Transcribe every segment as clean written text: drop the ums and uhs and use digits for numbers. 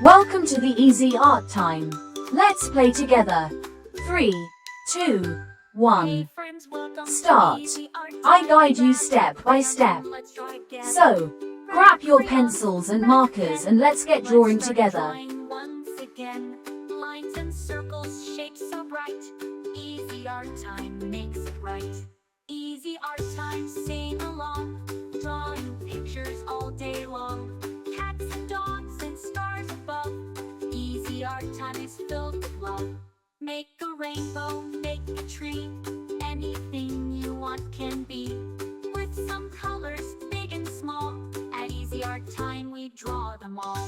Welcome to the Easy Art Time. Let's play together. 3, 2, 1. Start. I guide you step by step. So, grab your pencils and markers and let's get drawing together. Once again, lines and circles, shapes so bright. Easy art time makes it right. Easy art time, sing along. Drawing pictures all day long. Cats and dogs and stars above. Easy art time is filled with love. Make a rainbow, make a tree. Anything you want can be. With some colors, big and small. At Easy Art Time we draw them all.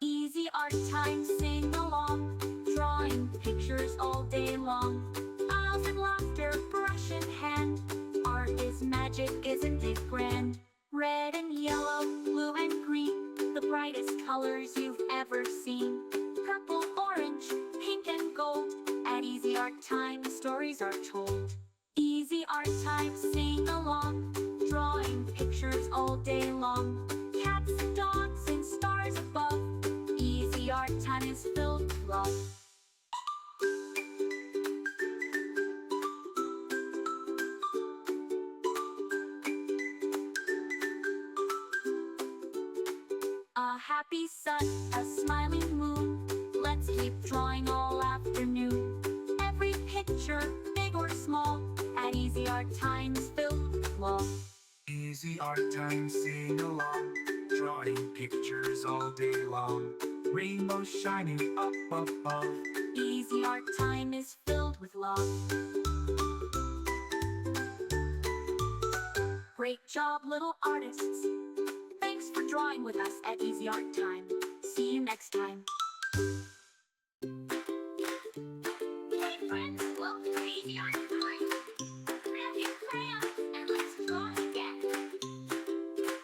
Easy Art Time, sing along. Drawing pictures all day long. Smiles and laughter, brush in hand. Art is magic, isn't it grand? Red and yellow, blue and green, the brightest colors you've ever seen. Purple, orange, pink and gold. At Easy Art Time the stories are told. Easy Art Time, sing along. Drawing pictures all day long. Cats and dogs and stars above. Easy Art Time is filled with love. A happy sun, a smiling moon. Let's keep drawing all afternoon. Every picture, big or small, at Easy Art Time is filled with love. Easy art time, sing along. Drawing pictures all day long. Rainbows shining up above. Easy Art Time is filled with love. Great job, little artists. Thanks for drawing with us at Easy Art Time. See you next time. Hey friends, welcome to Easy Art Time. Grab your crayons and let's draw again.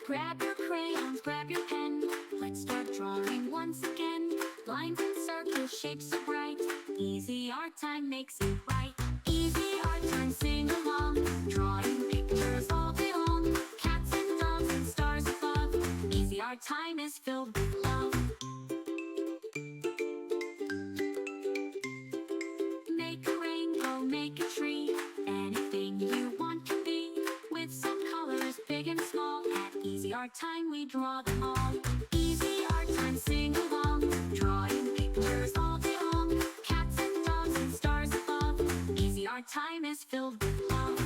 Grab your crayons, grab your pen. Let's start drawing once again. Lines and circles, shapes so bright. Easy Art Time makes it right. Easy Art Time, sing along. Drawing pictures all day long. Cats and dogs and stars above. Easy Art Time is filled with love. Make a rainbow, make a tree. Anything you want can be. With some colors, big and small. At Easy Art Time we draw them all. Easy Art Time, sing along. Drawing pictures all day long. Cats and dogs and stars above. Easy Art Time is filled with love.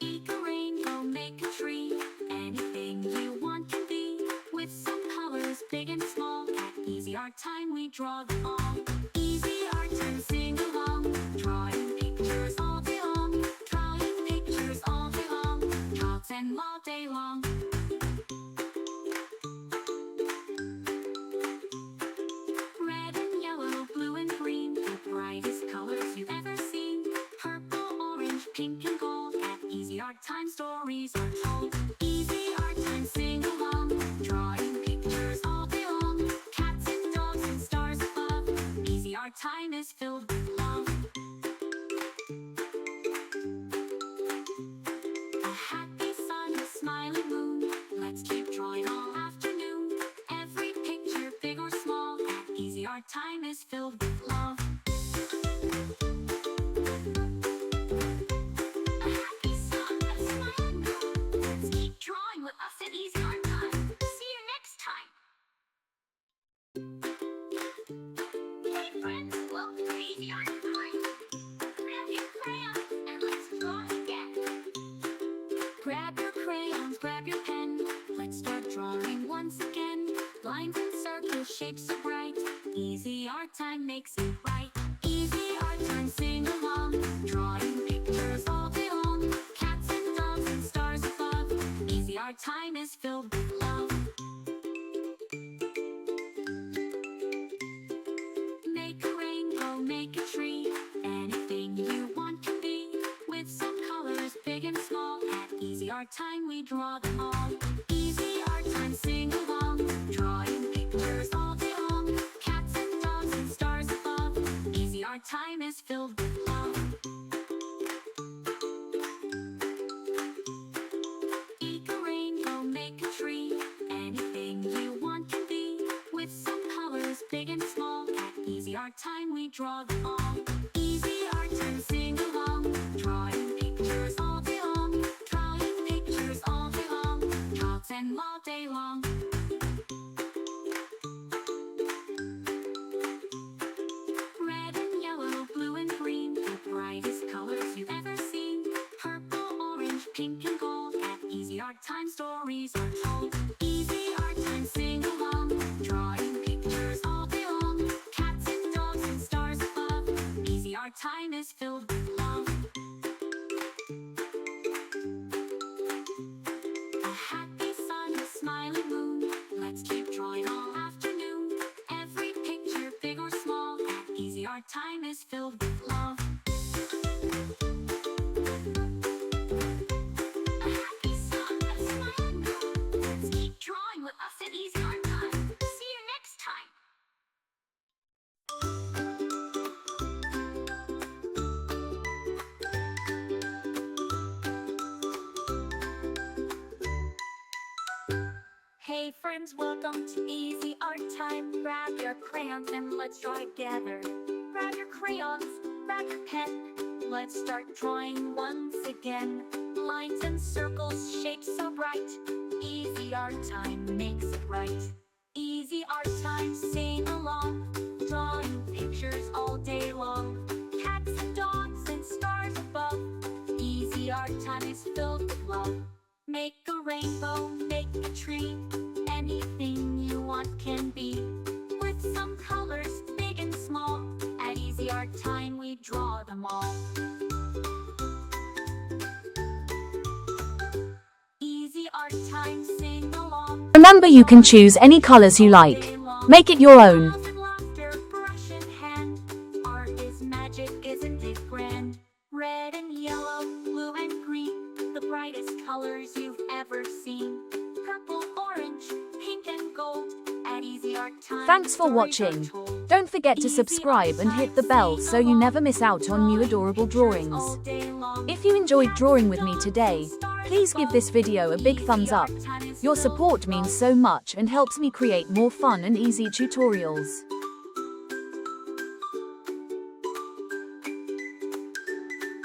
Make a rainbow, make a tree. Anything you want can be. With some colors, big and small. At Easy Art Time we draw them all. Easy Art Time, sing along. Drawing pictures all day long. Drawing pictures all day long. Draws and all day long. Red and yellow, blue and green, the brightest colors you've ever seen. Purple, orange, pink and gold. At Easy Art Time stories are told. Easy Art Time, sing along. Drawing pictures all day long. Cats and dogs and stars above. Easy Art Time is filled with love. A happy sun, a smiling moon. Let's keep drawing all afternoon. Every picture, big or small, at Easy Art Time is filled with love. A happy sun, a smiling moon. Let's keep drawing with us at Easy Art Time. See you next time. Hey friends, welcome to Easy Art Time. Grab your crayons and let's draw again. Grab your crayons, grab your pen. Let's start drawing once again. Lines and circles, shapes so bright. Easy Art Time makes it right. Easy Art Time, sing along. Drawing pictures all day long. Cats and dogs and stars above. Easy Art Time is filled with love. Make a rainbow, make a tree. Anything you want can be. With some colors, big and small. At Easy Art Time we draw them all. Easy Art Time, sing along. Drawing pictures all day long. Cats and dogs and stars above. Easy Art Time is filled with love. time, we draw them all. Easy art time, sing along. Drawing pictures all day long. Drawing pictures all day long. Draw them all day long. Red and yellow, blue and green, the brightest colors you've ever seen. Purple, orange, pink and gold. At Easy Art Time, stories are told. Easy art time, sing along. Drawing pictures all day long. Cats and dogs and stars above. Easy art time is filled with love. A happy sun, a smiling moon. Let's keep drawing all afternoon. Every picture, big or small, at Easy Art Time is filled with love. A happy sun, a smiling moon. Let's keep drawing with us at Easy Art Time. See you next time. Hey friends, welcome to Easy Art Time. Grab your crayons and let's draw together. Grab your crayons, grab your pen. Let's start drawing once again. Lines and circles, shapes so bright. Easy Art Time makes it right. Easy Art Time, sing along. Drawing pictures all day long. Cats and dogs and stars above. Easy Art Time is filled with love. Make a rainbow, make a tree. Anything you want can be. With some colors, big and small. At Easy Art Time, we draw them all. Easy Art Time, sing along. Remember, you can choose any colors you like. Make it your own. Smiles and laughter, brush in hand. Art is magic, isn't it grand? Red and yellow, blue and green, the brightest colors you've ever seen. Purple, orange, pink and gold. At Easy Art Time, Thanks for stories are watching. told. Don't forget to Easy subscribe Art and Time, hit the bell sing so you along. never miss out on new adorable drawings. All day long. If you enjoyed drawing with me Cats and today, dogs and stars please give this above. video a big Easy thumbs up. Art Time is Your filled support with means love. so much and helps me create more fun and easy tutorials.